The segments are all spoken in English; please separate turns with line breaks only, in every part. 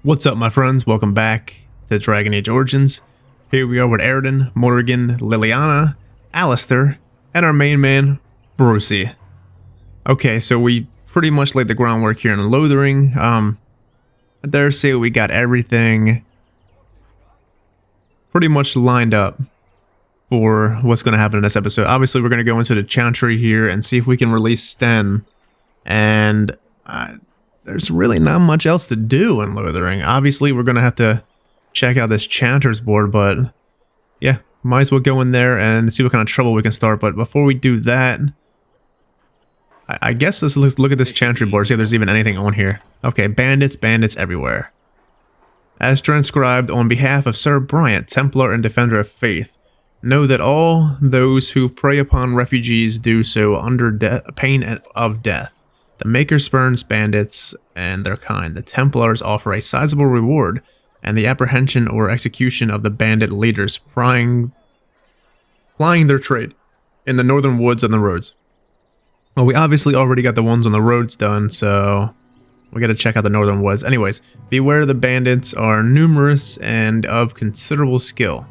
What's up, my friends? Welcome back to Dragon Age Origins. Here we are with Aroden, Morrigan, Liliana, Alistair, and our main man, Bowskii. Okay, so we pretty much laid the groundwork here in Lothering. I dare say we got everything pretty much lined up for what's going to happen in this episode. Obviously, we're going to go into the Chantry here and see if we can release Sten. And there's really not much else to do in Lothering. Obviously, we're going to have to check out this Chanter's board, but yeah, might as well go in there and see what kind of trouble we can start. But before we do that, I guess let's look at this Chantry board, see if there's even anything on here. Okay, bandits everywhere. As transcribed on behalf of Sir Bryant, Templar and Defender of Faith, know that all those who prey upon refugees do so under pain of death. The Maker spurns bandits and their kind. The Templars offer a sizable reward, and the apprehension or execution of the bandit leaders plying their trade in the northern woods and the roads. Well, we obviously already got the ones on the roads done, so we got to check out the northern woods. Anyways, beware, the bandits are numerous and of considerable skill.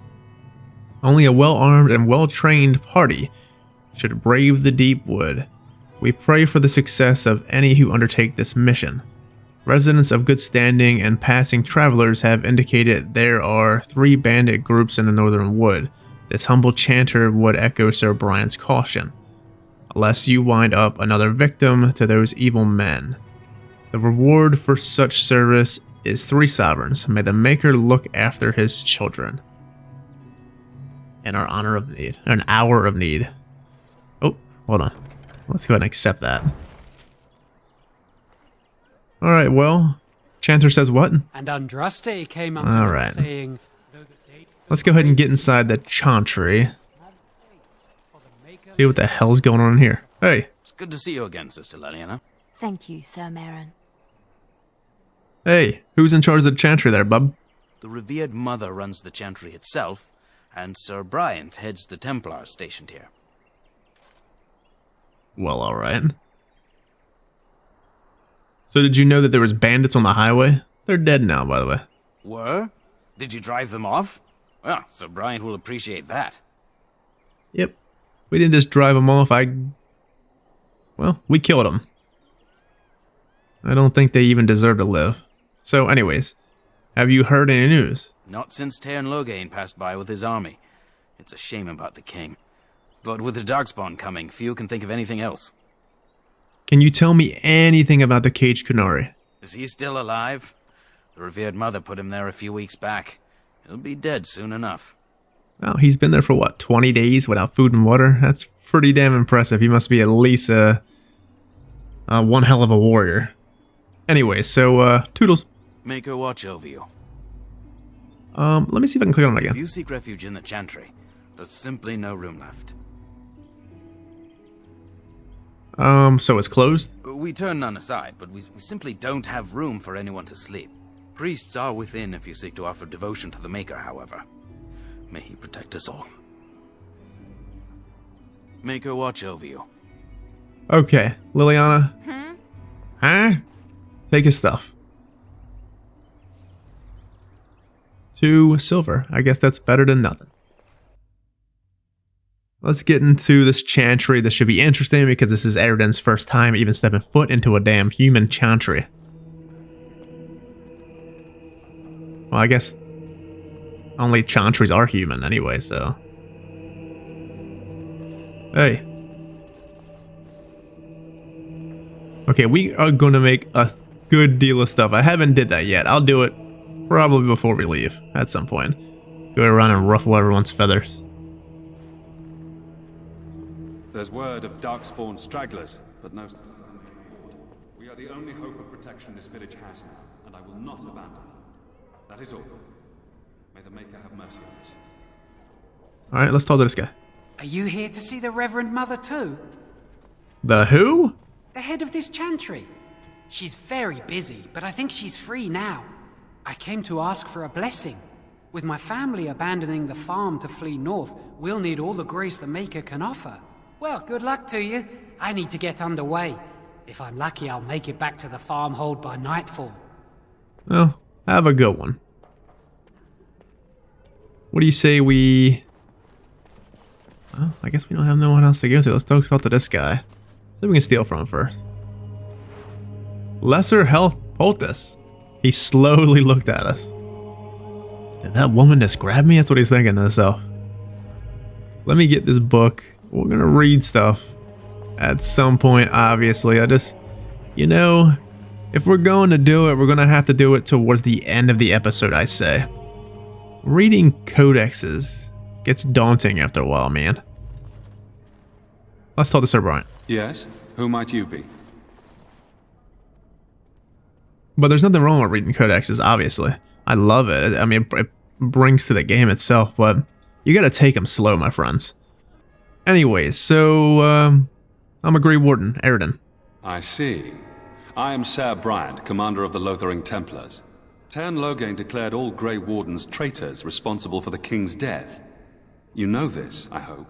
Only a well-armed and well-trained party should brave the deep wood. We pray for the success of any who undertake this mission. Residents of good standing and passing travelers have indicated there are 3 bandit groups in the northern wood. This humble chanter would echo Sir Bryant's caution, lest you wind up another victim to those evil men. The reward for such service is 3 sovereigns. May the Maker look after his children. In our hour of need. Oh, hold on. Let's go ahead and accept that. Alright, well, Chanter says what?
And Andraste came up to him saying,
let's go ahead and get inside the Chantry. See what the hell's going on in here. Hey.
It's good to see you again, Sister Liliana.
Thank you, Sir Marin.
Hey, who's in charge of the Chantry there, bub?
The revered mother runs the Chantry itself, and Sir Bryant heads the Templars stationed here.
Well, alright. So did you know that there was bandits on the highway? They're dead now, by the way.
Were? Did you drive them off? Well, Sir Bryant will appreciate that.
Yep. We didn't just drive them off, well, we killed them. I don't think they even deserve to live. So anyways, have you heard any news?
Not since Tairn Loghain passed by with his army. It's a shame about the king. But with the darkspawn coming, few can think of anything else.
Can you tell me anything about the Caged Qunari?
Is he still alive? The revered mother put him there a few weeks back. He'll be dead soon enough.
Well, he's been there for what, 20 days without food and water? That's pretty damn impressive. He must be at least one hell of a warrior. Anyway, so, toodles.
Make her watch over you.
Let me see if I can click on it again.
If you seek refuge in the Chantry, there's simply no room left.
So it's closed?
We turn none aside, but we simply don't have room for anyone to sleep. Priests are within if you seek to offer devotion to the Maker, however. May he protect us all. Make her watch over you.
Okay, Liliana. Huh? Take his stuff. 2 silver. I guess that's better than nothing. Let's get into this Chantry. This should be interesting because this is Aroden's first time even stepping foot into a damn human Chantry. Well, I guess only Chantries are human anyway, so. Hey. Okay, we are going to make a good deal of stuff. I haven't did that yet. I'll do it probably before we leave at some point. Go around and ruffle everyone's feathers.
There's word of darkspawn stragglers, but no. We are the only hope of protection this village has now, and I will not abandon it. That is all. May the Maker have mercy on us.
Alright, let's talk to this guy.
are you here to see the Reverend Mother too?
The who?
The head of this chantry. She's very busy, but I think she's free now. I came to ask for a blessing. With my family abandoning the farm to flee north, we'll need all the grace the Maker can offer. Well, good luck to you. I need to get underway. If I'm lucky, I'll make it back to the farmhold by nightfall.
Well, Have a good one. What do you say we... Well, I guess we don't have no one else to go to. Let's talk to this guy. See if we can steal from him first. Lesser health poultice. He slowly looked at us. Did that woman just grab me? That's what he's thinking to himself. Let me get this book. We're gonna read stuff at some point, obviously. I just... You know, if we're going to do it, we're going to have to do it towards the end of the episode, I say. Reading codexes gets daunting after a while, man. Let's talk to Sir Bryant.
Yes? Who might you be?
But there's nothing wrong with reading codexes, obviously. I love it. I mean, it brings to the game itself, but you got to take them slow, my friends. Anyways, so I'm a Grey Warden, Aroden.
I see. I am Sir Bryant, commander of the Lothering Templars. Tern Loghain declared all Grey Wardens traitors responsible for the king's death. You know this, I hope.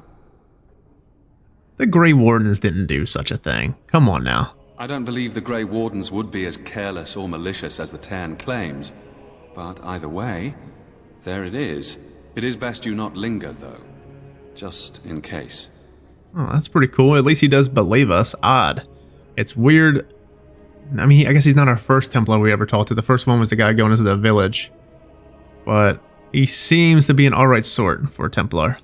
The Grey Wardens didn't do such a thing. Come on now.
I don't believe the Grey Wardens would be as careless or malicious as the Tern claims. But either way, there it is. It is best you not linger, though. Just in case.
Oh, that's pretty cool. At least he does believe us. Odd. It's weird. I mean, I guess he's not our first Templar we ever talked to. The first one was the guy going into the village. But he seems to be an alright sort for a Templar.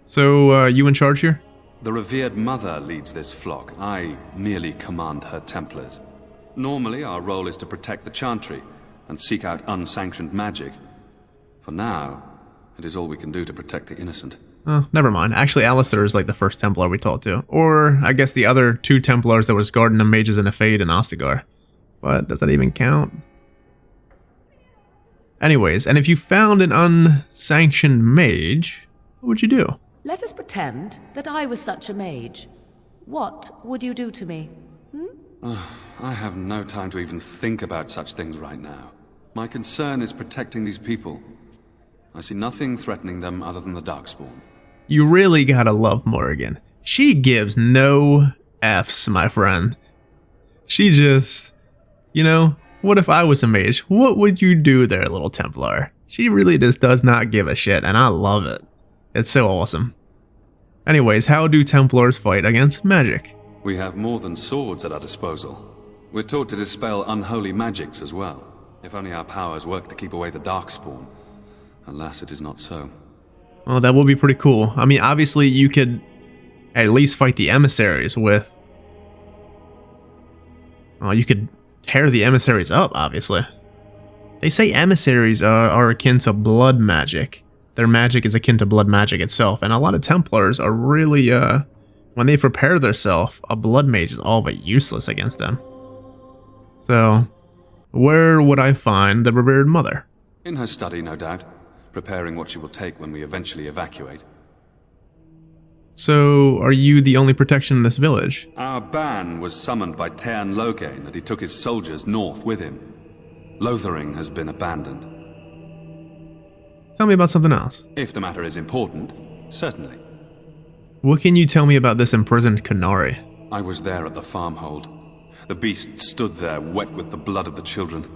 So, you in charge here?
The revered mother leads this flock. I merely command her Templars. Normally, our role is to protect the Chantry and seek out unsanctioned magic. For now, it is all we can do to protect the innocent.
Oh, never mind. Actually, Alistair is like the first Templar we talked to. Or, I guess the other two Templars that was guarding the mages in the Fade and Ostagar. But, does that even count? Anyways, and if you found an unsanctioned mage, what would you do?
Let us pretend that I was such a mage. What would you do to me?
I have no time to even think about such things right now. My concern is protecting these people. I see nothing threatening them other than the darkspawn.
You really gotta love Morrigan. She gives no F's, my friend. She just... You know, what if I was a mage? What would you do there, little Templar? She really just does not give a shit, and I love it. It's so awesome. Anyways, how do Templars fight against magic?
We have more than swords at our disposal. We're taught to dispel unholy magics as well. If only our powers work to keep away the darkspawn. Alas, it is not so.
Well, that would be pretty cool. I mean, obviously, you could at least fight the emissaries with... Well, you could tear the emissaries up, obviously. They say emissaries are akin to blood magic. Their magic is akin to blood magic itself, and a lot of Templars are really, when they prepare themselves, a blood mage is all but useless against them. So, where would I find the revered mother?
In her study, no doubt, preparing what she will take when we eventually evacuate.
So, are you the only protection in this village?
Our ban was summoned by Tern Loghain, and he took his soldiers north with him. Lothering has been abandoned.
Tell me about something else.
If the matter is important, certainly.
What can you tell me about this imprisoned Qunari?
I was there at the farmhold. The beast stood there, wet with the blood of the children.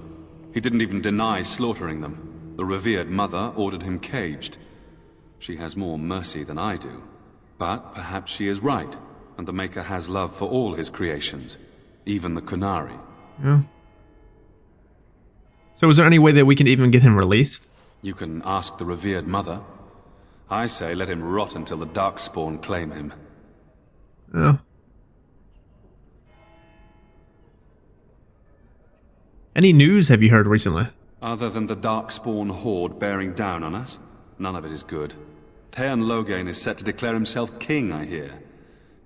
He didn't even deny slaughtering them. The revered mother ordered him caged. She has more mercy than I do. But perhaps she is right, and the Maker has love for all his creations, even the Qunari.
Yeah. So is there any way that we can even get him released?
You can ask the revered mother. I say let him rot until the darkspawn claim him.
Yeah. Any news have you heard recently?
Other than the darkspawn horde bearing down on us, none of it is good. Tern Loghain is set to declare himself king, I hear.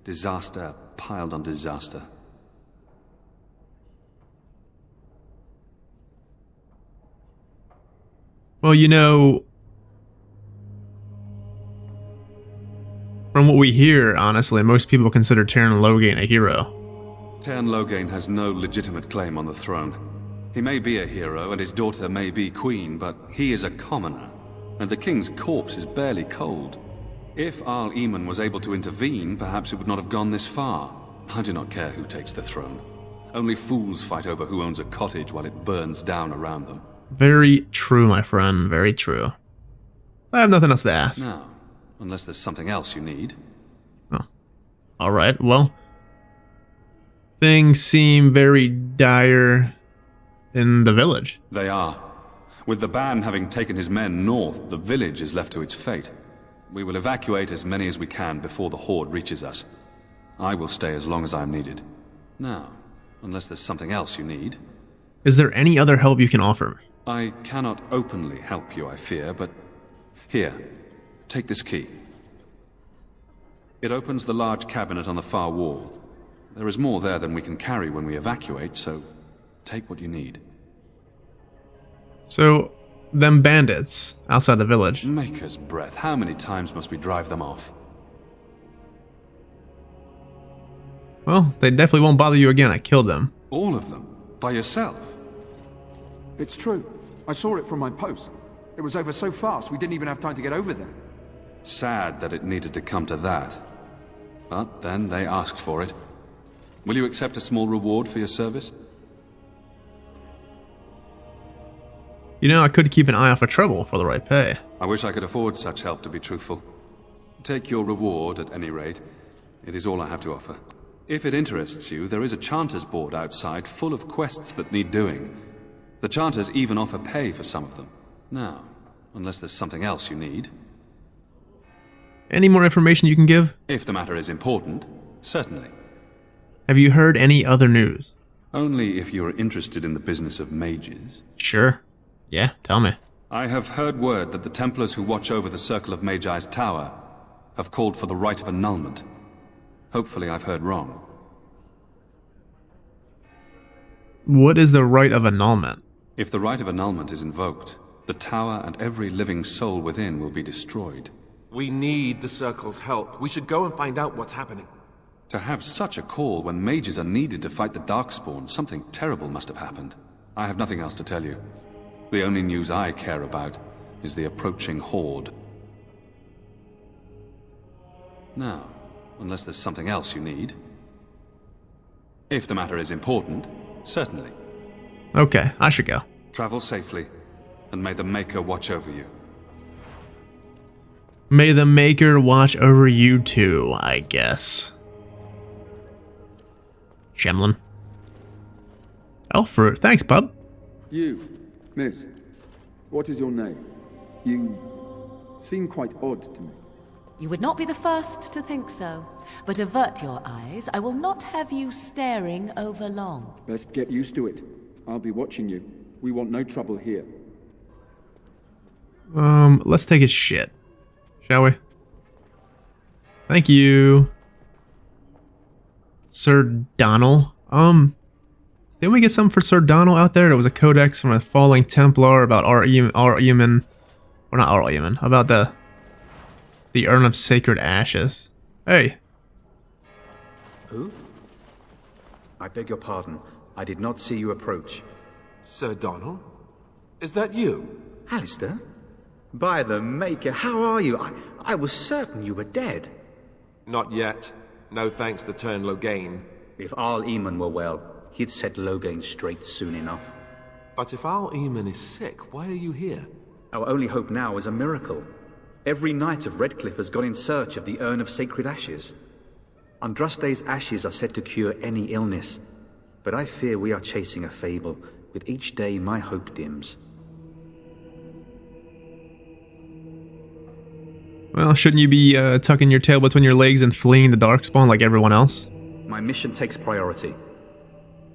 Disaster piled on disaster.
Well, you know, from what we hear, honestly, most people consider Tern Loghain a hero.
Tern Loghain has no legitimate claim on the throne. He may be a hero, and his daughter may be queen, but he is a commoner, and the king's corpse is barely cold. If Al-Eamon was able to intervene, perhaps it would not have gone this far. I do not care who takes the throne. Only fools fight over who owns a cottage while it burns down around them.
Very true, my friend. Very true. I have nothing else to ask.
Now, unless there's something else you need.
Oh. Alright, well. Things seem very dire in the village.
They are. With the ban having taken his men north, the village is left to its fate. We will evacuate as many as we can before the horde reaches us. I will stay as long as I am needed. Now, unless there's something else you need.
Is there any other help you can offer?
I cannot openly help you, I fear, but... Here, take this key. It opens the large cabinet on the far wall. There is more there than we can carry when we evacuate, so take what you need.
So, them bandits outside the village.
Maker's breath, how many times must we drive them off?
Well, they definitely won't bother you again. I killed them.
All of them? By yourself?
It's true. I saw it from my post. It was over so fast, we didn't even have time to get over there.
Sad that it needed to come to that. But then they asked for it. Will you accept a small reward for your service?
You know, I could keep an eye out for trouble for the right pay.
I wish I could afford such help, to be truthful. Take your reward, at any rate. It is all I have to offer. If it interests you, there is a Chanters board outside full of quests that need doing. The Chanters even offer pay for some of them. Now, unless there's something else you need.
Any more information you can give?
If the matter is important, certainly.
Have you heard any other news?
Only if you are interested in the business of mages.
Sure. Yeah, tell me.
I have heard word that the Templars who watch over the Circle of Magi's tower have called for the rite of annulment. Hopefully I've heard wrong.
What is the rite of annulment?
If the rite of annulment is invoked, the tower and every living soul within will be destroyed.
We need the Circle's help. We should go and find out what's happening.
To have such a call when mages are needed to fight the darkspawn, something terrible must have happened. I have nothing else to tell you. The only news I care about is the approaching horde. Now, unless there's something else you need. If the matter is important, certainly.
Okay, I should go.
Travel safely, and may the Maker watch over you.
May the Maker watch over you too, I guess. Shemlin. Elfruit, thanks, bub.
You, miss, what is your name? You seem quite odd to me.
You would not be the first to think so. But avert your eyes. I will not have you staring over long.
Best get used to it. I'll be watching you. We want no trouble here.
Let's take a shit. Shall we? Thank you. Sir Donald. Didn't we get something for Sir Donald out there? There was a codex from a falling Templar about Argument, or not Argument, about the Urn of Sacred Ashes. Hey.
Who? I beg your pardon. I did not see you approach.
Sir Donald? Is that you?
Alistair? By the Maker, how are you? I was certain you were dead.
Not yet. No thanks to Turn Logain.
If Arl Eamon were well, he'd set Logain straight soon enough.
But if Arl Eamon is sick, why are you here?
Our only hope now is a miracle. Every knight of Redcliffe has gone in search of the Urn of Sacred Ashes. Andraste's ashes are said to cure any illness, but I fear we are chasing a fable. With each day, my hope dims.
Well, shouldn't you be tucking your tail between your legs and fleeing the darkspawn like everyone else?
My mission takes priority,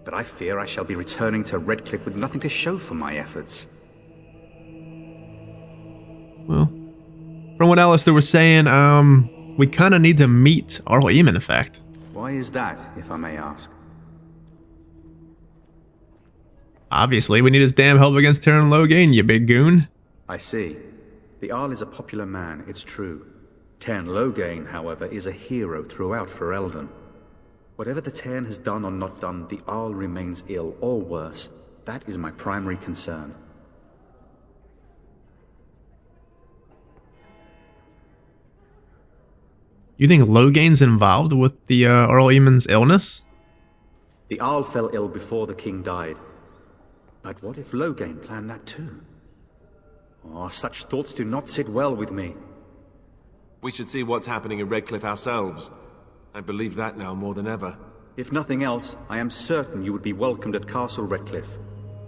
but I fear I shall be returning to Redcliffe with nothing to show for my efforts.
Well, from what Alistair was saying, we kind of need to meet Arl Eamon, in fact.
Why is that, if I may ask?
Obviously, we need his damn help against Terran Logain, you big goon.
I see. The Arl is a popular man, it's true. Tern Logain, however, is a hero throughout Ferelden. Whatever the Tern has done or not done, the Arl remains ill, or worse. That is my primary concern.
You think Logain's involved with the Arl Eamon's illness?
The Arl fell ill before the king died. But what if Loghain planned that too? Oh, such thoughts do not sit well with me.
We should see what's happening in Redcliffe ourselves. I believe that now more than ever.
If nothing else, I am certain you would be welcomed at Castle Redcliffe.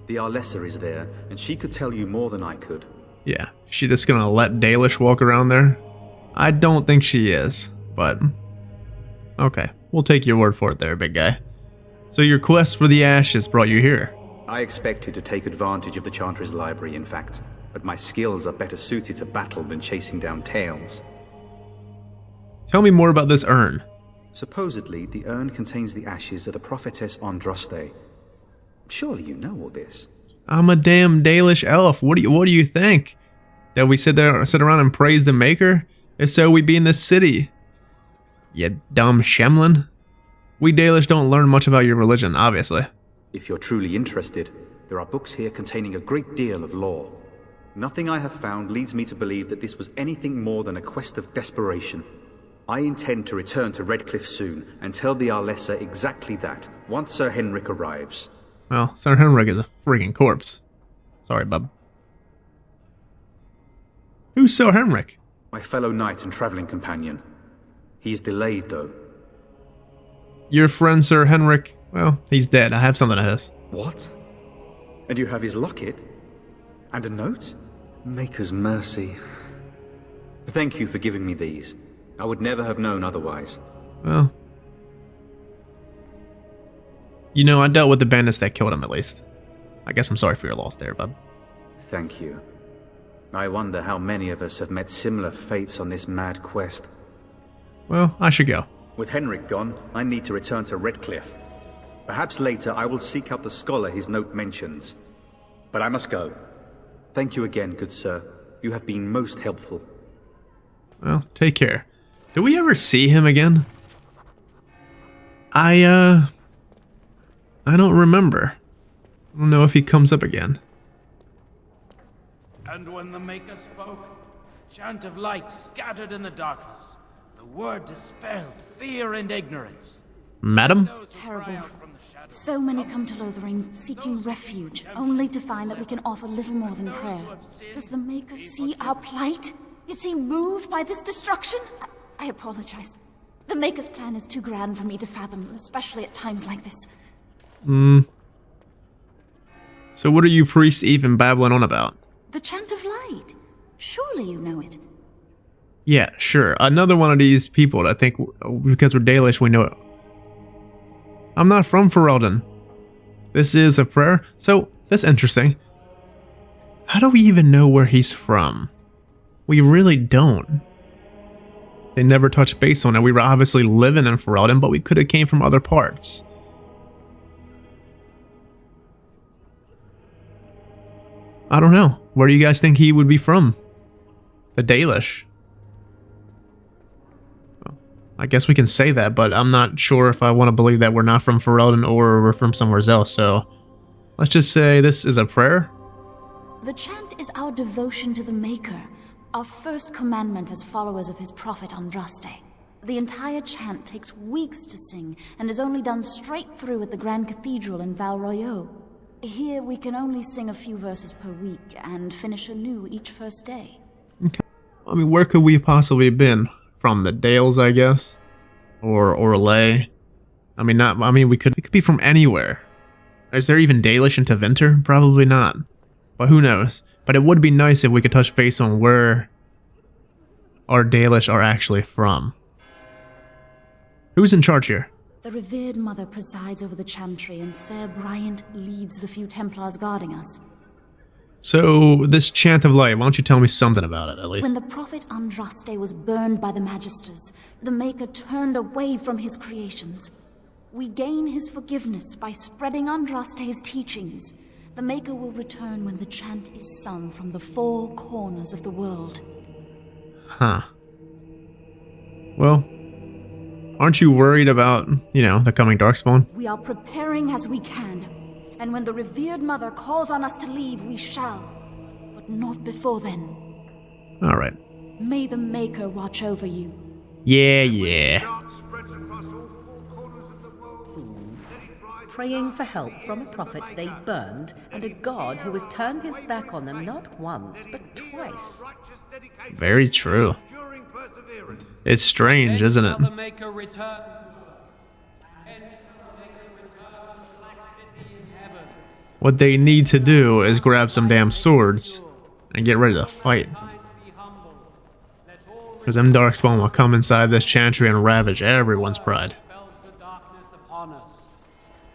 The Arlessa is there, and she could tell you more than I could.
Yeah, she just gonna let Dalish walk around there? I don't think she is, but... Okay, we'll take your word for it there, big guy. So your quest for the ashes brought you here.
I expected to take advantage of the Chantry's library, in fact, but my skills are better suited to battle than chasing down tales.
Tell me more about this urn.
Supposedly, the urn contains the ashes of the prophetess Andraste. Surely you know all this.
I'm a damn Dalish elf. What do you think? That we sit around and praise the Maker? If so, we be in this city. You dumb Shemlin. We Dalish don't learn much about your religion, obviously.
If you're truly interested, there are books here containing a great deal of lore. Nothing I have found leads me to believe that this was anything more than a quest of desperation. I intend to return to Redcliffe soon and tell the Arlessa exactly that, once Sir Henrik arrives.
Well, Sir Henrik is a freaking corpse. Sorry, bub. Who's Sir Henrik?
My fellow knight and traveling companion. He is delayed, though.
Your friend Sir Henrik, well, he's dead. I have something of his.
What? And you have his locket? And a note? Maker's mercy. Thank you for giving me these. I would never have known otherwise.
Well, you know, I dealt with the bandits that killed him, at least. I guess I'm sorry for your loss there, bub.
Thank you. I wonder how many of us have met similar fates on this mad quest.
Well, I should go.
With Henrik gone, I need to return to Redcliffe. Perhaps later I will seek out the scholar his note mentions. But I must go. Thank you again, good sir. You have been most helpful.
Well, take care. Do we ever see him again? I don't remember. I don't know if he comes up again.
And when the Maker spoke, chant of light scattered in the darkness. The word dispelled fear and ignorance.
Madam?
It's terrible. So many come to Lothering seeking refuge, only to find that we can offer little more than prayer. Does the Maker see our plight? Is he moved by this destruction? I apologize. The Maker's plan is too grand for me to fathom, especially at times like this.
So what are you priests even babbling on about?
The chant of light. Surely you know it.
Yeah, sure. Another one of these people that think because we're Dalish we know it. I'm not from Ferelden. This is a prayer? So, that's interesting. How do we even know where he's from? We really don't. They never touched base on it. We were obviously living in Ferelden, but we could have came from other parts. I don't know. Where do you guys think he would be from? The Dalish. Well, I guess we can say that, but I'm not sure if I want to believe that we're not from Ferelden or we're from somewhere else, so let's just say this is a prayer.
The chant is our devotion to the Maker, our first commandment as followers of his prophet Andraste. The entire chant takes weeks to sing and is only done straight through at the Grand Cathedral in Val Royeaux. Here we can only sing a few verses per week and finish anew each first day.
Okay. I mean, where could we possibly have been? From the Dales, I guess? Or Orlais? We could be from anywhere. Is there even Dalish in Tevinter? Probably not. But who knows? But it would be nice if we could touch base on where our Dalish are actually from. Who's in charge here?
The revered mother presides over the chantry, and Sir Bryant leads the few Templars guarding us.
So, this chant of light, why don't you tell me something about it, at least?
When the prophet Andraste was burned by the Magisters, the Maker turned away from his creations. We gain his forgiveness by spreading Andraste's teachings. The Maker will return when the chant is sung from the four corners of the world.
Huh. Well, aren't you worried about, the coming darkspawn?
We are preparing as we can, and when the revered mother calls on us to leave, we shall, but not before then.
Alright.
May the Maker watch over you.
Yeah.
praying for help from a prophet they burned and a god who has turned his back on them not once, but twice.
Very true. It's strange, isn't it? What they need to do is grab some damn swords and get ready to fight. Because them darkspawn will come inside this chantry and ravage everyone's pride.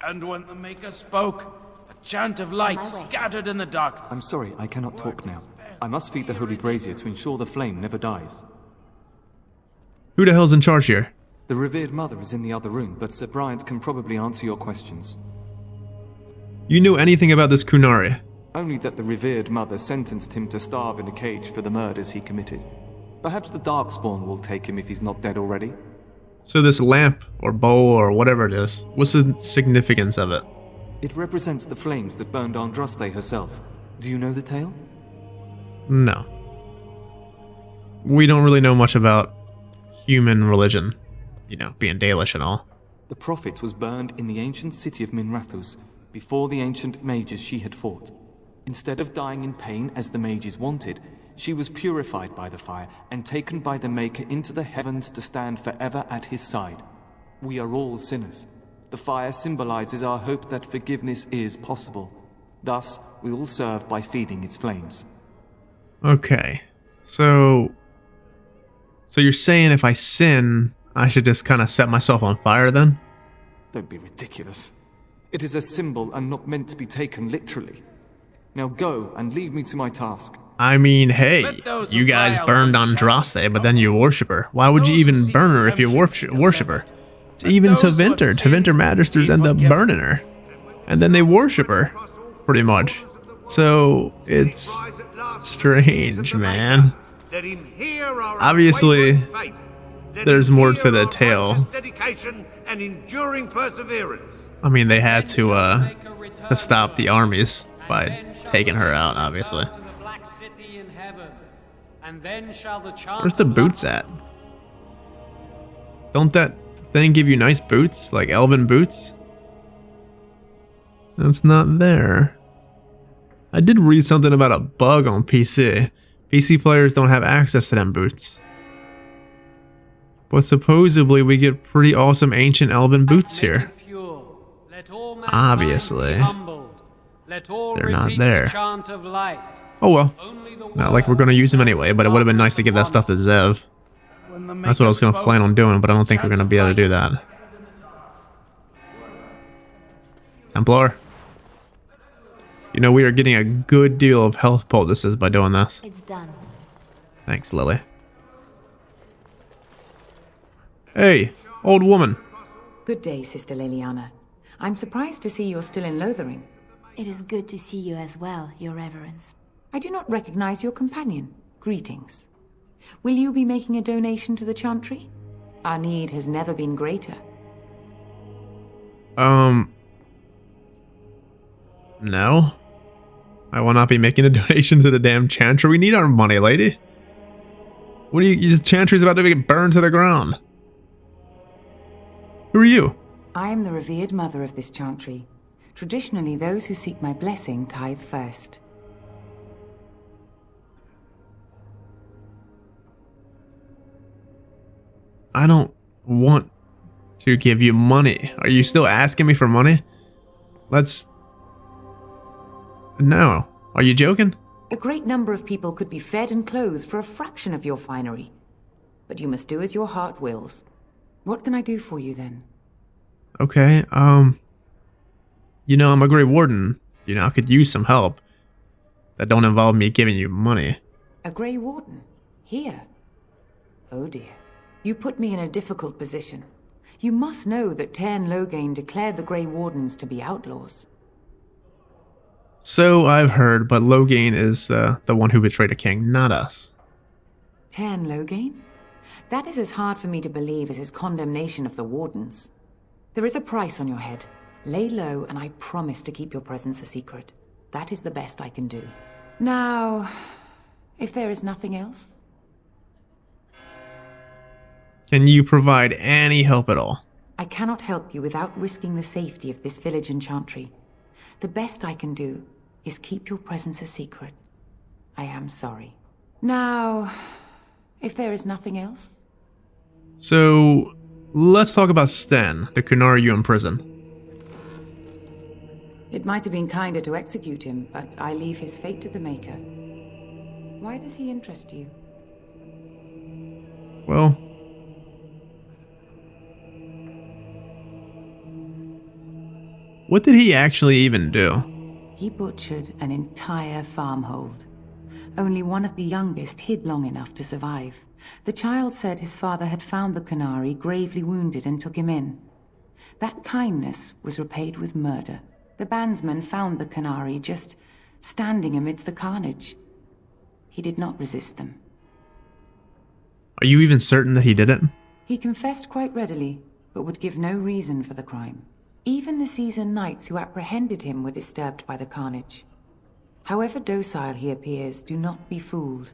And when the Maker spoke, a chant of light scattered in the darkness.
I'm sorry, I cannot talk now. I must feed the holy brazier to ensure the flame never dies.
Who the hell's in charge here?
The revered mother is in the other room, but Sir Bryant can probably answer your questions.
You know anything about this Kunari?
Only that the revered mother sentenced him to starve in a cage for the murders he committed. Perhaps the darkspawn will take him if he's not dead already.
So this lamp, or bowl, or whatever it is, what's the significance of it?
It represents the flames that burned Andraste herself. Do you know the tale?
No. We don't really know much about human religion. You know, being Dalish and all.
The prophet was burned in the ancient city of Minrathous, before the ancient mages she had fought. Instead of dying in pain as the mages wanted, she was purified by the fire and taken by the Maker into the heavens to stand forever at his side. We are all sinners. The fire symbolizes our hope that forgiveness is possible. Thus, we all serve by feeding its flames.
Okay. So you're saying if I sin, I should just kind of set myself on fire then?
Don't be ridiculous. It is a symbol and not meant to be taken literally. Now go and leave me to my task.
I mean, hey, you guys burned Andraste, but then you worship her. Why would you even burn her if you worship her? Even Tevinter Magisters end up burning her. And then they worship her, pretty much. So, it's strange, man. Obviously, there's more to the tale. I mean, they had to stop the armies by taking her out, obviously. Where's the boots at? Don't that thing give you nice boots, like elven boots? That's not there. I did read something about a bug on PC. PC players don't have access to them boots. But supposedly we get pretty awesome ancient elven boots here. Obviously. They're not there. Oh well. Not like we're gonna use them anyway, but it would have been nice to give that stuff to Zev. That's what I was gonna plan on doing, but I don't think we're gonna be able to do that. Templar. You know, we are getting a good deal of health poultices by doing this.
It's done.
Thanks, Lily. Hey, old woman.
Good day, Sister Leliana. I'm surprised to see you're still in Lothering.
It is good to see you as well, Your Reverence.
I do not recognize your companion. Greetings. Will you be making a donation to the chantry? Our need has never been greater.
No. I will not be making a donation to the damn chantry. We need our money, lady. What are you? This chantry's about to get burned to the ground. Who are you?
I am the revered mother of this chantry. Traditionally, those who seek my blessing tithe first.
I don't want to give you money. Are you still asking me for money? No. Are you joking?
A great number of people could be fed and clothed for a fraction of your finery. But you must do as your heart wills. What can I do for you then?
Okay, you know, I'm a Grey Warden. You know, I could use some help. That don't involve me giving you money.
A Grey Warden? Here? Oh dear. You put me in a difficult position. You must know that Tairn Loghain declared the Grey Wardens to be outlaws.
So I've heard, but Loghain is the one who betrayed a king, not us.
Tairn Loghain? That is as hard for me to believe as his condemnation of the Wardens. There is a price on your head. Lay low, and I promise to keep your presence a secret. That is the best I can do. Now, if there is nothing else...
Can you provide any help at all?
I cannot help you without risking the safety of this village and chantry. The best I can do is keep your presence a secret. I am sorry. Now, if there is nothing else...
So, let's talk about Sten, the Kunari you imprisoned.
It might have been kinder to execute him, but I leave his fate to the Maker. Why does he interest you?
Well... what did he actually even do?
He butchered an entire farmhold. Only one of the youngest hid long enough to survive. The child said his father had found the Kunari gravely wounded and took him in. That kindness was repaid with murder. The bandsman found the Kunari just standing amidst the carnage. He did not resist them.
Are you even certain that he did it?
He confessed quite readily, but would give no reason for the crime. Even the seasoned knights who apprehended him were disturbed by the carnage. However docile he appears, do not be fooled.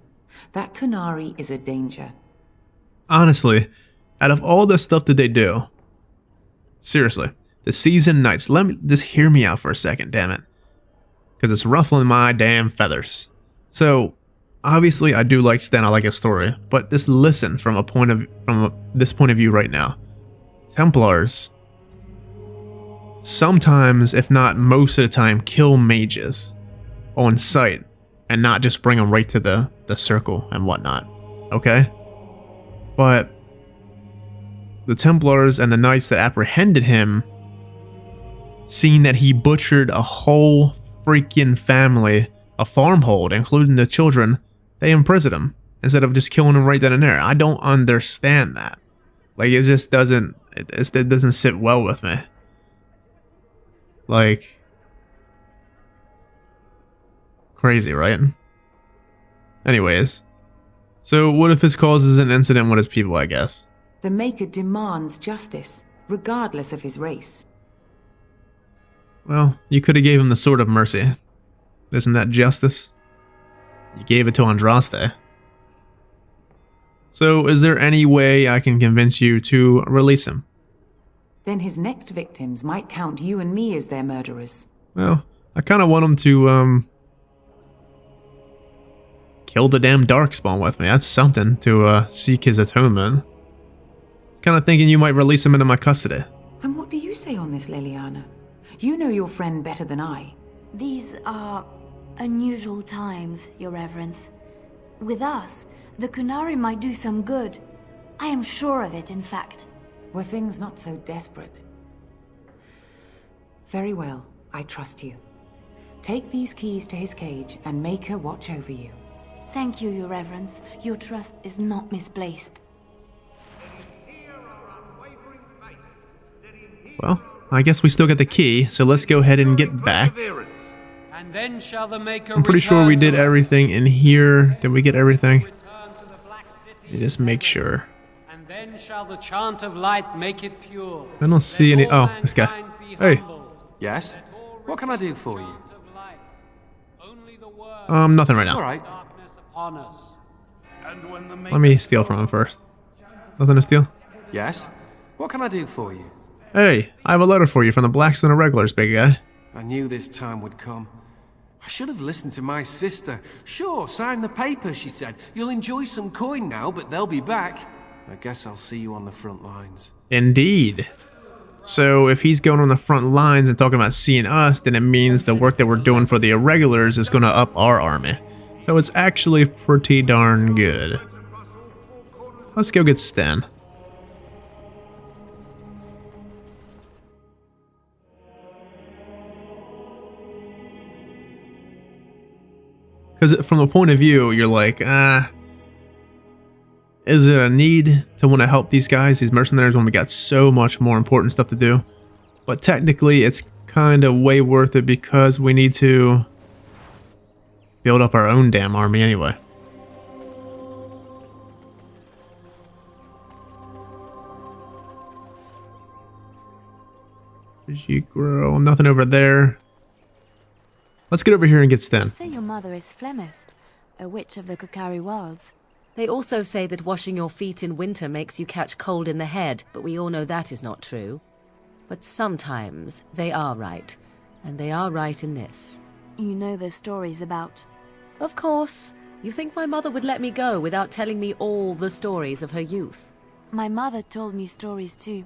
That Kunari is a danger.
Honestly, out of all the stuff that they do, seriously, the seasoned knights, let me just hear me out for a second, damn it. Because it's ruffling my damn feathers. So, obviously I do like Sten, I like his story, but just listen from this point of view right now. Templars sometimes, if not most of the time, kill mages on sight and not just bring them right to the circle and whatnot, okay? But the Templars and the knights that apprehended him, seeing that he butchered a whole freaking family, a farmhold, including the children, they imprisoned him instead of just killing him right then and there. I don't understand that. Like, it just doesn't, it doesn't sit well with me. Like, crazy, right? Anyways, so what if his causes an incident with his people, I guess?
The Maker demands justice, regardless of his race.
Well, you could have gave him the Sword of Mercy. Isn't that justice? You gave it to Andraste. So, is there any way I can convince you to release him?
Then his next victims might count you and me as their murderers.
Well, I kind of want him to, kill the damn darkspawn with me. That's something to, seek his atonement. Kind of thinking you might release him into my custody.
And what do you say on this, Leliana? You know your friend better than I.
These are unusual times, Your Reverence. With us, the Kunari might do some good. I am sure of it, in fact.
Were things not so desperate? Very well, I trust you. Take these keys to his cage and make her watch over you.
Thank you, Your Reverence. Your trust is not misplaced.
Well, I guess we still got the key, so let's go ahead and get back.
And then shall the Maker
I'm pretty sure we did everything in here. Did we get everything? Let me just make sure.
And then shall the chant of light make it pure.
I don't see any. Oh, this guy. Hey.
Yes? What can I do for you?
Nothing right now.
All right.
Let me steal from him first. Nothing to steal?
Yes? What can I do for you?
Hey, I have a letter for you from the Blackstone Irregulars, big guy.
I knew this time would come. I should have listened to my sister. Sure, sign the paper, she said. You'll enjoy some coin now, but they'll be back. I guess I'll see you on the front lines.
Indeed. So if he's going on the front lines and talking about seeing us, then it means the work that we're doing for the Irregulars is going to up our army. So it's actually pretty darn good. Let's go get Sten. Because from the point of view, you're like, is it a need to want to help these guys, these mercenaries, when we got so much more important stuff to do? But technically, it's kind of way worth it because we need to build up our own damn army anyway. You grow nothing over there. Let's get over here and get Sten.
They say your mother is Flemeth, a witch of the Kokari wilds.
They also say that washing your feet in winter makes you catch cold in the head, but we all know that is not true. But sometimes they are right, and they are right in this.
You know the stories about...
Of course. You think my mother would let me go without telling me all the stories of her youth?
My mother told me stories too.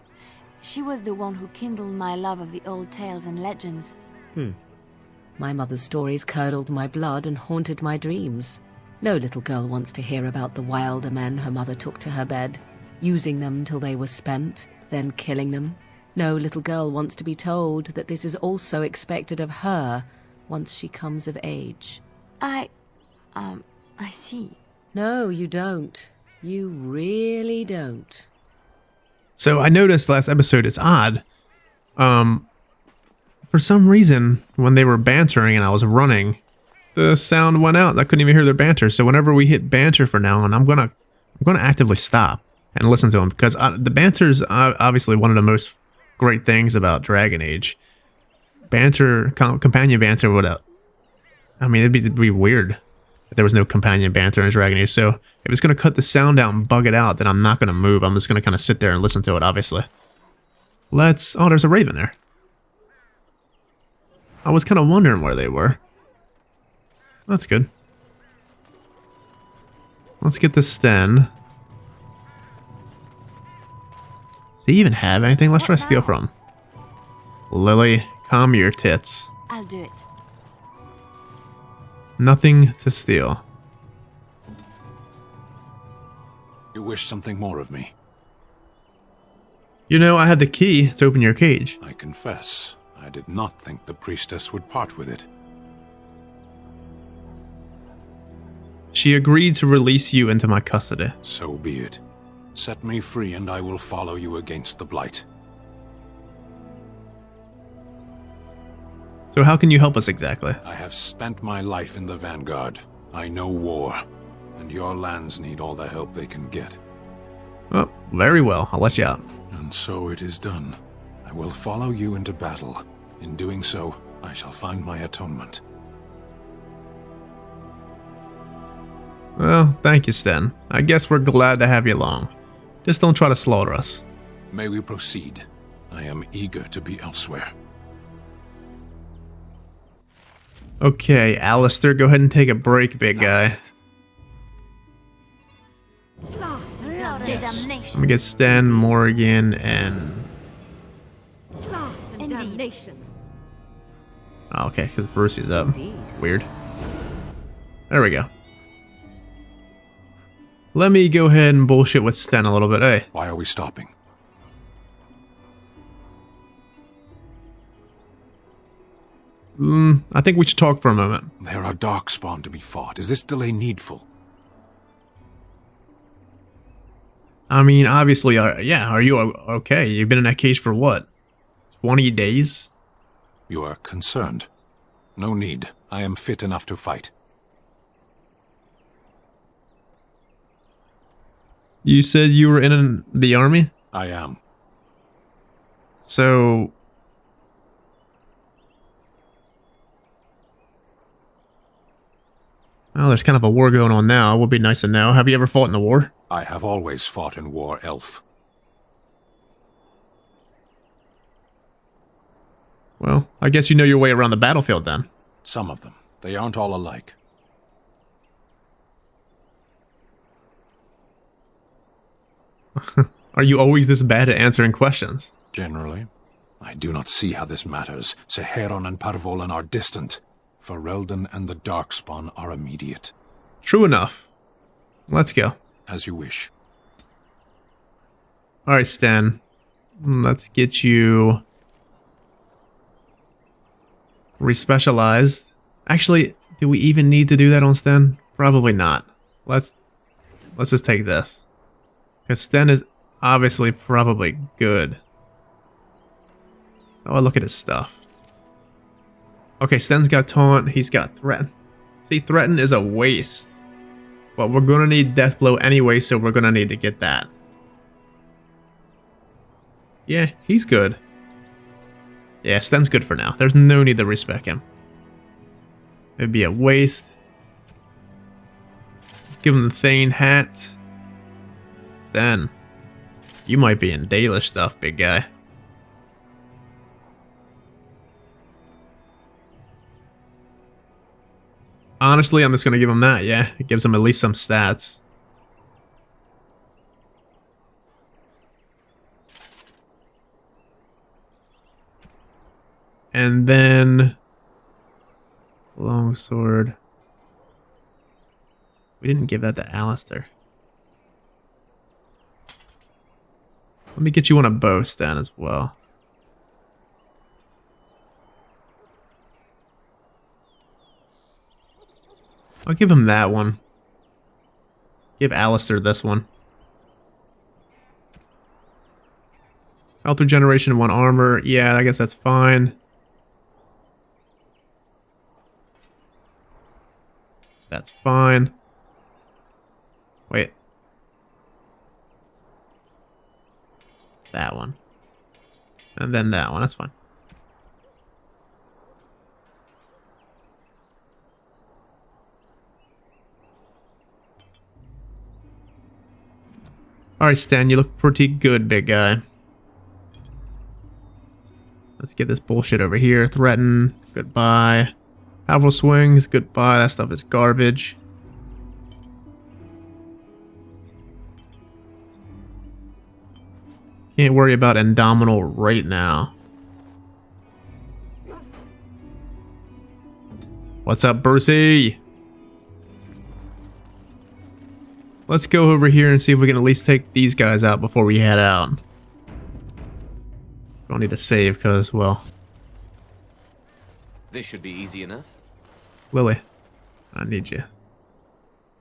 She was the one who kindled my love of the old tales and legends.
My mother's stories curdled my blood and haunted my dreams. No little girl wants to hear about the wilder men her mother took to her bed, using them till they were spent, then killing them. No little girl wants to be told that this is also expected of her once she comes of age.
I see.
No, you don't. You really don't.
So I noticed last episode, it's odd. For some reason, when they were bantering and I was running, the sound went out. I couldn't even hear their banter. So whenever we hit banter from now on, I'm gonna actively stop and listen to them, because the banter's obviously one of the most great things about Dragon Age. Banter, companion banter would, I mean, it'd be weird if there was no companion banter in Dragon Age. So if it's gonna cut the sound out and bug it out, then I'm not gonna move. I'm just gonna kind of sit there and listen to it, obviously. Oh, there's a raven there. I was kind of wondering where they were. That's good. Let's get this Sten. Does he even have anything? Let's try to steal from him. Lily, calm your tits.
I'll do it.
Nothing to steal.
You wish something more of me?
You know, I had the key to open your cage.
I confess, I did not think the priestess would part with it.
She agreed to release you into my custody.
So be it. Set me free and I will follow you against the Blight.
So how can you help us exactly?
I have spent my life in the Vanguard. I know war, and your lands need all the help they can get.
Oh, very well. I'll let you out.
And so it is done. I will follow you into battle. In doing so, I shall find my atonement.
Well, thank you, Sten. I guess we're glad to have you along. Just don't try to slaughter us.
May we proceed? I am eager to be elsewhere.
Okay, Alistair, go ahead and take a break, big guy. Let me get Sten, Morrigan, and... Oh, okay, because Brucey's up. Weird. There we go. Let me go ahead and bullshit with Sten a little bit. Hey.
Why are we stopping?
I think we should talk for a moment.
There are darkspawn to be fought. Is this delay needful?
I mean, obviously, yeah, are you okay? You've been in that cage for what? 20 days?
You are concerned. No need. I am fit enough to fight.
You said you were in the army?
I am.
So... Well, there's kind of a war going on now. It would be nice to know. Have you ever fought in the war?
I have always fought in war, Elf.
Well, I guess you know your way around the battlefield then.
Some of them. They aren't all alike.
Are you always this bad at answering questions?
Generally. I do not see how this matters. Seheron and Parvolan are distant. Ferelden and the Darkspawn are immediate.
True enough. Let's go.
As you wish.
Alright, Stan. Let's get you... respecialized. Actually, do we even need to do that on Sten? Probably not. Let's just take this. Because Sten is obviously probably good. Oh, look at his stuff. Okay, Sten's got Taunt, he's got Threaten. See, Threaten is a waste. But we're gonna need Deathblow anyway, so we're gonna need to get that. Yeah, he's good. Yeah, Sten's good for now. There's no need to respec him. It'd be a waste. give him the Thane hat. Then, you might be in Dalish stuff, big guy. Honestly, I'm just going to give him that, yeah. It gives him at least some stats. And then... longsword. We didn't give that to Alistair. Let me get you on a bow stand as well. I'll give him that one. Give Alistair this one. Alter generation 1 armor. Yeah, I guess that's fine. That's fine. Wait. That one. And then that one. That's fine. Alright, Stan, you look pretty good, big guy. Let's get this bullshit over here. Threaten. Goodbye. Powerful swings. Goodbye. That stuff is garbage. Can't worry about Indomitable right now. What's up, Brucey? Let's go over here and see if we can at least take these guys out before we head out. Don't need to save because, well...
This should be easy enough.
Lily, I need you.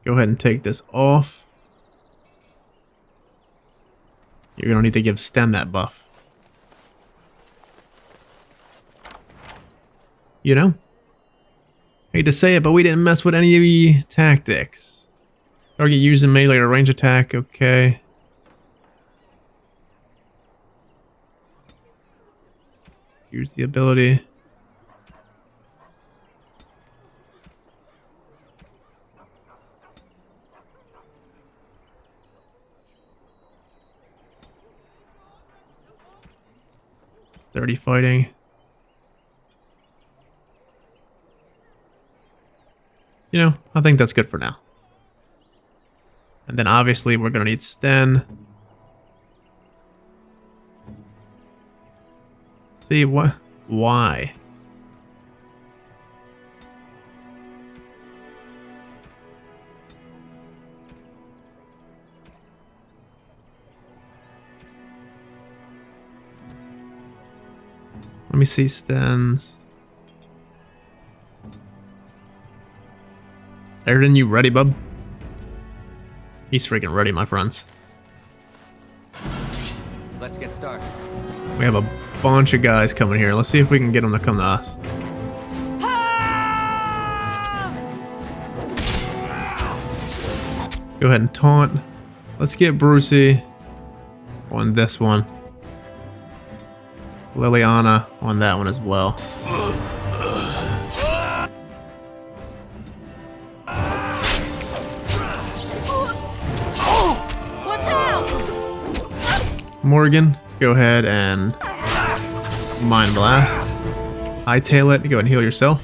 Go ahead and take this off. You're gonna need to give Sten that buff. You know? Hate to say it, but we didn't mess with any of the tactics. Target using melee or range attack, okay. Use the ability. Dirty fighting. You know, I think that's good for now. And then obviously we're gonna need Sten. See what? Why? Let me see Sten's. Aroden, you ready, bub? He's freaking ready, my friends.
Let's get started.
We have a bunch of guys coming here. Let's see if we can get them to come to us. Go ahead and taunt. Let's get Brucey on this one. Liliana on that one as well.
Watch out!
Morgan, go ahead and Mind Blast. Hightail it, go and heal yourself.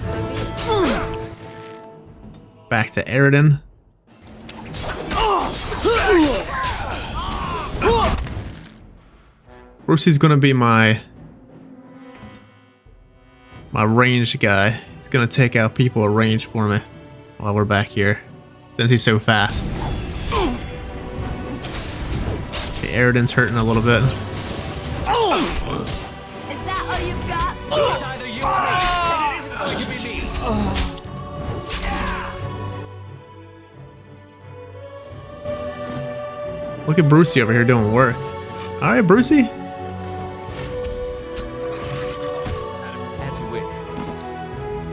Back to Aroden. Brucey's gonna be my ranged guy. He's gonna take out people at range for me while we're back here, since he's so fast. Okay, Aroden's hurting a little bit.
Is that all you've got?
It's either you or me, and it isn't going to be me.
Look at Brucey over here doing work. Alright, Brucey.
As you wish.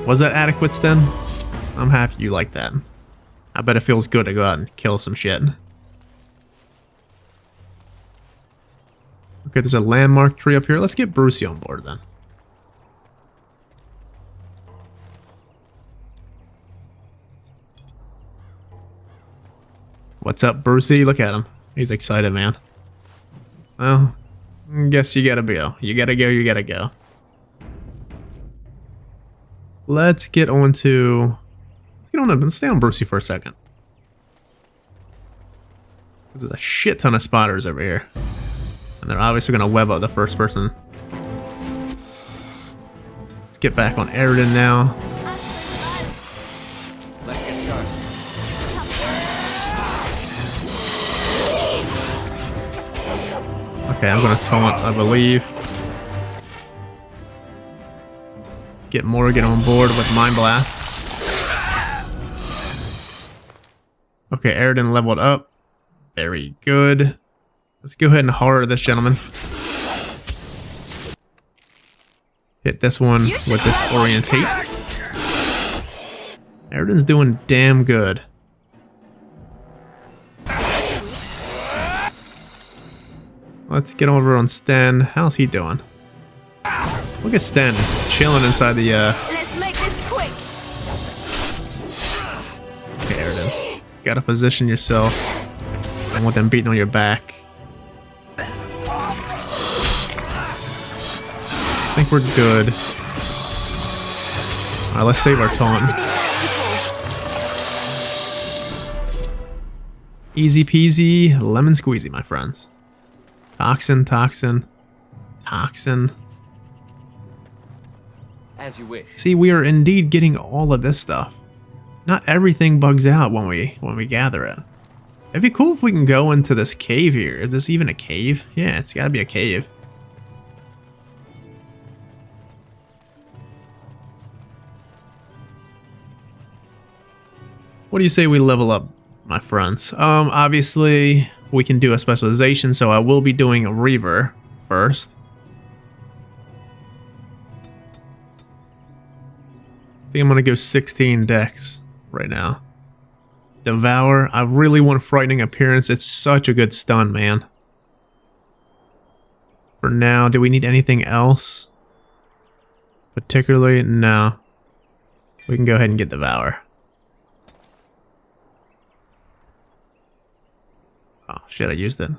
Was that adequate, Sten? I'm happy you like that. I bet it feels good to go out and kill some shit. Okay, there's a landmark tree up here. Let's get Brucey on board then. What's up, Brucey? Look at him. He's excited, man. Well, I guess you gotta go. You gotta go, you gotta go. Let's get on to... Let's stay on Brucey for a second. There's a shit ton of spotters over here. And they're obviously gonna web up the first person. Let's get back on Aroden now.
Let's get started.
Okay, I'm gonna taunt, I believe. Let's get Morgan on board with Mind Blast. Okay, Aroden leveled up. Very good. Let's go ahead and horror this gentleman. Hit this one with this Orientate. Aroden's doing damn good. Let's get over on Sten. How's he doing? Look at Sten chilling inside the
Let's make this quick.
Okay, Aroden. Gotta position yourself. I want them beating on your back. I think we're good. Alright, let's save our taunt. Easy peasy, lemon squeezy, my friends. Toxin, toxin, toxin.
As you wish.
See, we are indeed getting all of this stuff. Not everything bugs out when we gather it. It'd be cool if we can go into this cave here. Is this even a cave? Yeah, it's gotta be a cave. What do you say we level up, my friends? Obviously, we can do a specialization, so I will be doing a Revere first. I think I'm gonna go 16 dex right now. Devour. I really want Frightening Appearance. It's such a good stun, man. For now, do we need anything else? Particularly, no. We can go ahead and get Devour. Oh, shit, I used it.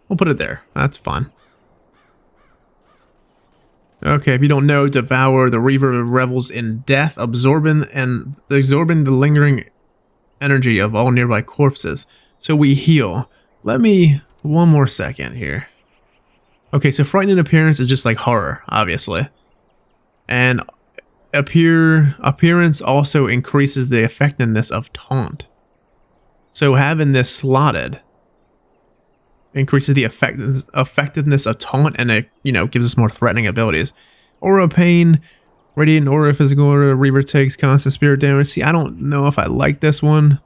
We'll put it there. That's fine. Okay, if you don't know, Devour, the Reaver revels in death, absorbing the lingering energy of all nearby corpses. So we heal. Let me... one more second here. Okay, so Frightening Appearance is just like horror, obviously. And appearance also increases the effectiveness of taunt. So having this slotted increases the effectiveness of taunt, and it, you know, gives us more threatening abilities. Aura of Pain, Radiant Aura, Physical Aura, Reaver takes constant spirit damage. See, I don't know if I like this one.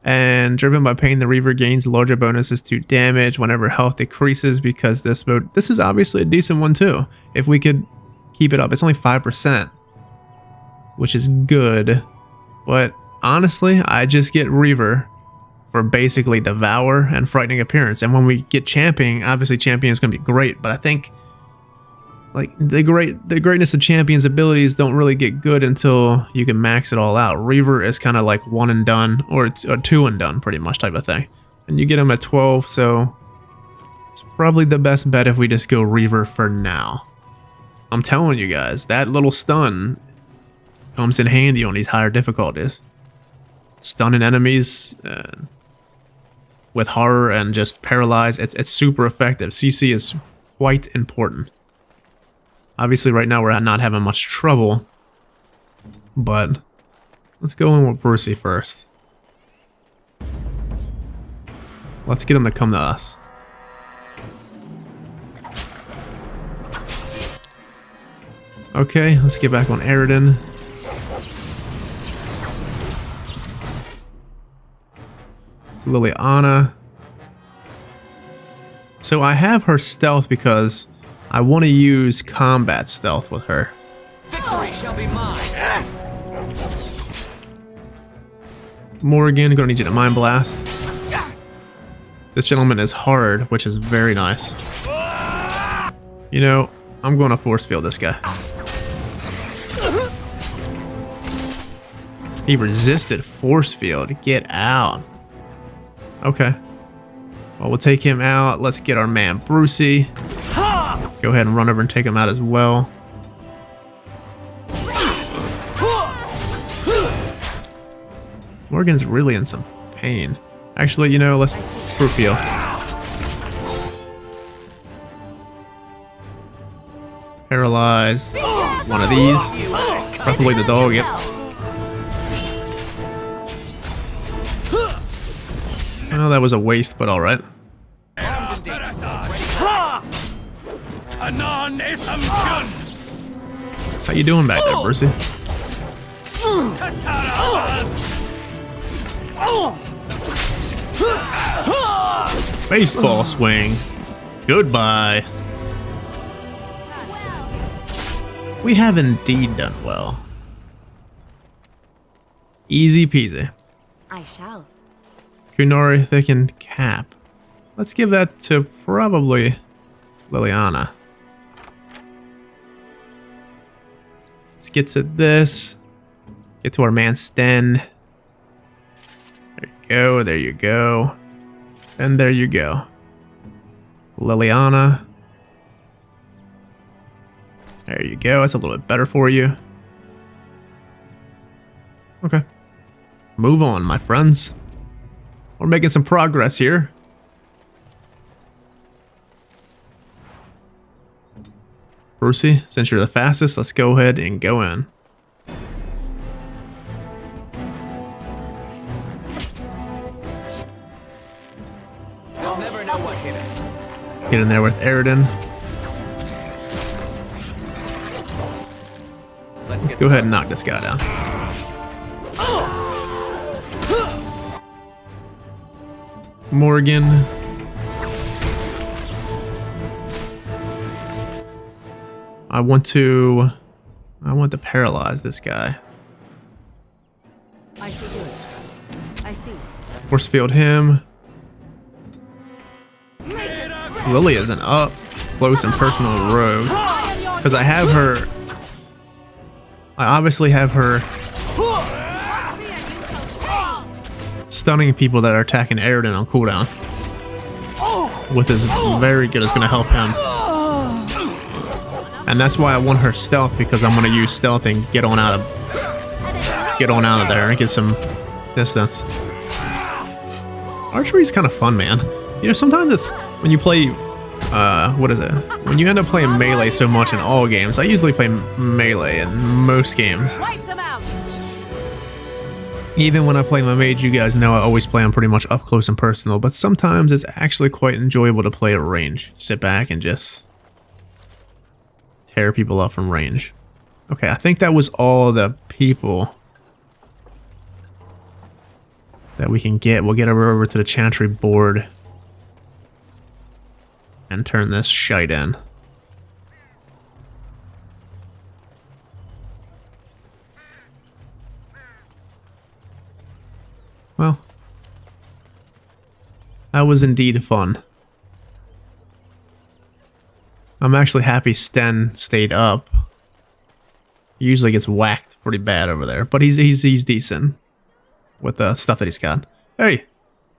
And Driven by Pain, the Reaver gains larger bonuses to damage whenever health decreases, because this is obviously a decent one too. If we could keep it up. It's only 5%, which is good. But honestly, I just get Reaver for basically Devour and Frightening Appearance. And when we get Champion, obviously Champion is going to be great, but I think like the greatness of Champion's abilities don't really get good until you can max it all out. Reaver is kind of like one and done, or two and done pretty much type of thing. And you get him at 12, so it's probably the best bet if we just go Reaver for now. I'm telling you guys, that little stun comes in handy on these higher difficulties. Stunning enemies with horror and just paralyze, it's super effective. CC is quite important. Obviously right now we're not having much trouble, but let's go in with Brucey first. Let's get him to come to us. Okay, let's get back on Aroden. Liliana. So I have her stealth because I want to use combat stealth with her.
Victory shall be mine.
Morgan, gonna need you to Mind Blast. This gentleman is hard, which is very nice. You know, I'm going to force field this guy. He resisted force field. Get out. Okay. Well, we'll take him out. Let's get our man Bowskii. Go ahead and run over and take him out as well. Morgan's really in some pain. Actually, you know, let's proof heal. Paralyze one of these. Preferably the dog, yep. Well, that was a waste, but alright. How you doing back there, Bowskii? Baseball swing. Goodbye. We have indeed done well. Easy peasy.
I shall.
Kunari thickened cap. Let's give that to probably Liliana. Let's get to this. Get to our man Sten. There you go, there you go. And there you go. Liliana. There you go, that's a little bit better for you. Okay. Move on, my friends. We're making some progress here. Bowskii, since you're the fastest, let's go ahead and go in.
They'll never know what hit it.
Get in there with Aroden. Let's go ahead and knock this guy down. Morgan. I want to paralyze this guy.
I see do it. I see.
Force field him. Lily is an up close and personal rogue. Because I have her. I obviously have her stunning people that are attacking Aroden on cooldown. With his very good is going to help him. And that's why I want her stealth, because I'm going to use stealth and get on out of there and get some distance. Archery's kind of fun, man. You know, sometimes it's when you play what is it? When you end up playing melee so much in all games. I usually play melee in most games.
Wipe them out.
Even when I play my mage, you guys know I always play them pretty much up close and personal, but sometimes it's actually quite enjoyable to play at range. Sit back and just tear people up from range. Okay, I think that was all the people that we can get. We'll get over to the Chantry board and turn this shite in. Well, that was indeed fun. I'm actually happy Sten stayed up. He usually gets whacked pretty bad over there, but he's decent with the stuff that he's got. Hey!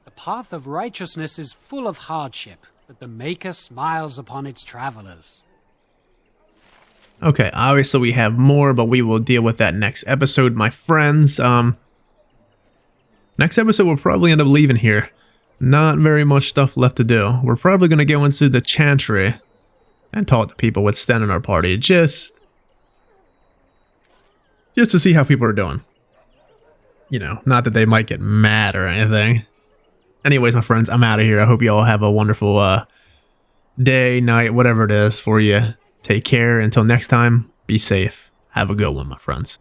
The path of righteousness is full of hardship, but the Maker smiles upon its travelers.
Okay, obviously we have more, but we will deal with that next episode, my friends. Next episode we'll probably end up leaving here. Not very much stuff left to do. We're probably going to go into the Chantry and talk to people with Sten in our party, just to see how people are doing. You know, not that they might get mad or anything. Anyways, my friends, I'm out of here. I hope you all have a wonderful day, night, whatever it is for you. Take care. Until next time, be safe. Have a good one, my friends.